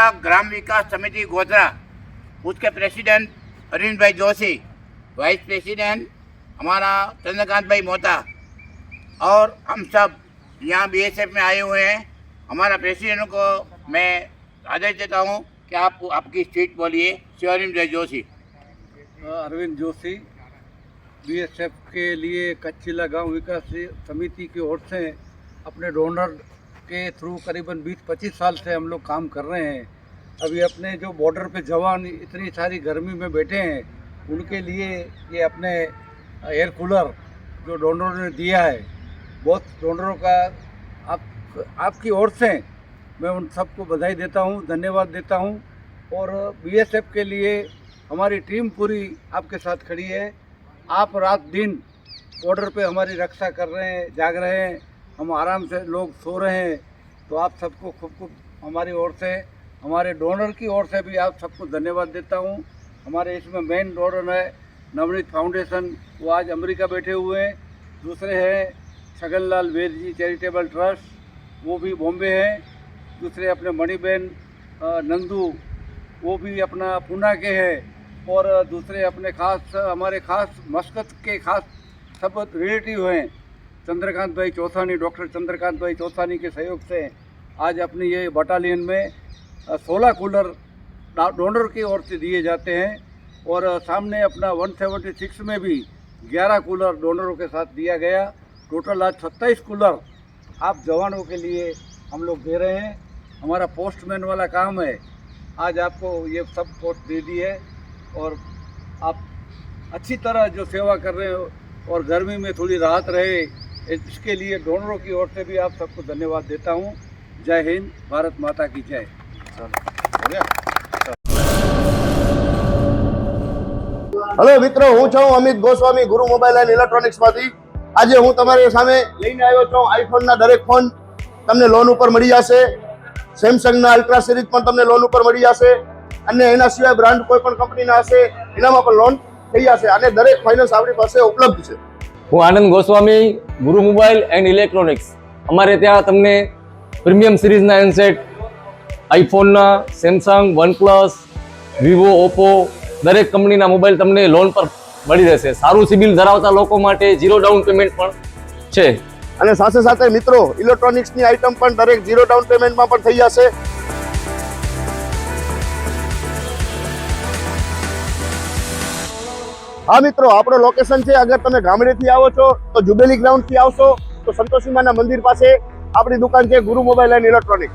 जिला ग्राम विकास समिति गोधरा, उसके प्रेसिडेंट अरविंद भाई जोशी, वाइस प्रेसिडेंट हमारा चंद्रकांत भाई मोहता और हम सब यहाँ बीएसएफ में आए हुए हैं। हमारा प्रेसिडेंट को मैं आदेश देता हूँ कि आप आपकी स्पीच बोलिए। श्री अरविंद भाई जोशी। अरविंद जोशी, बीएसएफ के लिए कच्चीला गांव विकास समिति की ओर से अपने डोनर के थ्रू करीबन 20-25 साल से हम लोग काम कर रहे हैं। अभी अपने जो बॉर्डर पे जवान इतनी सारी गर्मी में बैठे हैं, उनके लिए ये अपने एयर कूलर जो डोनरों ने दिया है, बहुत डोनरों का आपकी ओर से मैं उन सबको बधाई देता हूँ, धन्यवाद देता हूँ। और बीएसएफ के लिए हमारी टीम पूरी आपके साथ खड़ी है। आप रात दिन बॉर्डर पे हमारी रक्षा कर रहे हैं, जाग रहे हैं, हम आराम से लोग सो रहे हैं। तो आप सबको खूब हमारी ओर से, हमारे डोनर की ओर से भी आप सबको धन्यवाद देता हूँ। हमारे इसमें मेन डोनर है नवनीत फाउंडेशन, वो आज अमेरिका बैठे हुए हैं। दूसरे हैं छगनलाल वेद जी चैरिटेबल ट्रस्ट, वो भी बॉम्बे हैं। दूसरे अपने मणिबेन नंदू, वो भी अपना पूना के हैं। और दूसरे अपने हमारे खास मस्कत के खास सब रिलेटिव हैं, चंद्रकांत भाई चौथानी, डॉक्टर चंद्रकांत भाई चौथानी के सहयोग से आज अपनी ये बटालियन में 16 कूलर डोनर की ओर से दिए जाते हैं। और सामने अपना 176 में भी 11 कूलर डोनरों के साथ दिया गया। टोटल आज 27 कूलर आप जवानों के लिए हम लोग दे रहे हैं। हमारा पोस्टमैन वाला काम है, आज आपको ये सब पोस्ट दे दी है। और आप अच्छी तरह जो सेवा कर रहे हो और गर्मी में थोड़ी राहत रहे, इसके लिए डोनरों की ओर से भी आप सबको धन्यवाद देता हूँ। जय हिंद, भारत माता की जय। हेलो मित्रों, हूँ छूं अमित गोस्वामी, गुरु मोबाइल एंड इलेक्ट्रोनिक्समांथी। આજે હું તમારી સામે લઈને આવ્યો છું આઈફોનના દરેક ફોન તમને લોન ઉપર મળી જશે। સેમસંગના અલ્ટ્રા સિરીઝ પણ તમને લોન ઉપર મળી જશે અને એના સિવાય બ્રાન્ડ કોઈ પણ કંપનીના હશે એનામાં પણ લોન થઈ જશે અને દરેક ફાઇનાન્સ આપણી પાસે ઉપલબ્ધ છે। હું આનંદ ગોસ્વામી, ગુરુ મોબાઈલ એન્ડ ઇલેક્ટ્રોનિક્સ। અમારે ત્યાં તમને પ્રીમિયમ સિરીઝના હેન્ડસેટ, આઈફોનના, સેમસંગ, વનપ્લસ, વિવો, ઓપ્પો દરેક કંપનીના મોબાઈલ તમને લોન પર મળી રહેશે। સારું સિબિલ ધરાવતા લોકો માટે 0 ડાઉન પેમેન્ટ પણ છે અને સાથે સાથે મિત્રો ઇલેક્ટ્રોનિક્સની આઇટમ પણ દરેક 0 ડાઉન પેમેન્ટમાં પણ થઈ જશે। હા મિત્રો, આપણો લોકેશન છે, અગર તમે ગામડેથી આવો છો તો જુબેલી ગ્રાઉન્ડથી આવશો તો સંતોષીમાના મંદિર પાસે આપણી દુકાન છે ગુરુ મોબાઈલ એન્ડ ઇલેક્ટ્રોનિક્સ।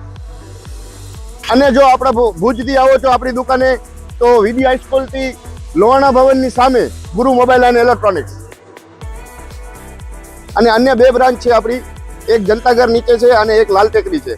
અને જો આપણે ભુજથી આવો છો આપણી દુકાને તો વીડી હાઈસ્કૂલથી લોહાણા ભવનની સામે ગુરુ મોબાઈલ એન્ડ ઇલેક્ટ્રોનિક્સ। અને અન્ય 2 બ્રાન્ચ છે આપણી, એક જનતાગર નીચે છે અને એક લાલ ટેકરી છે।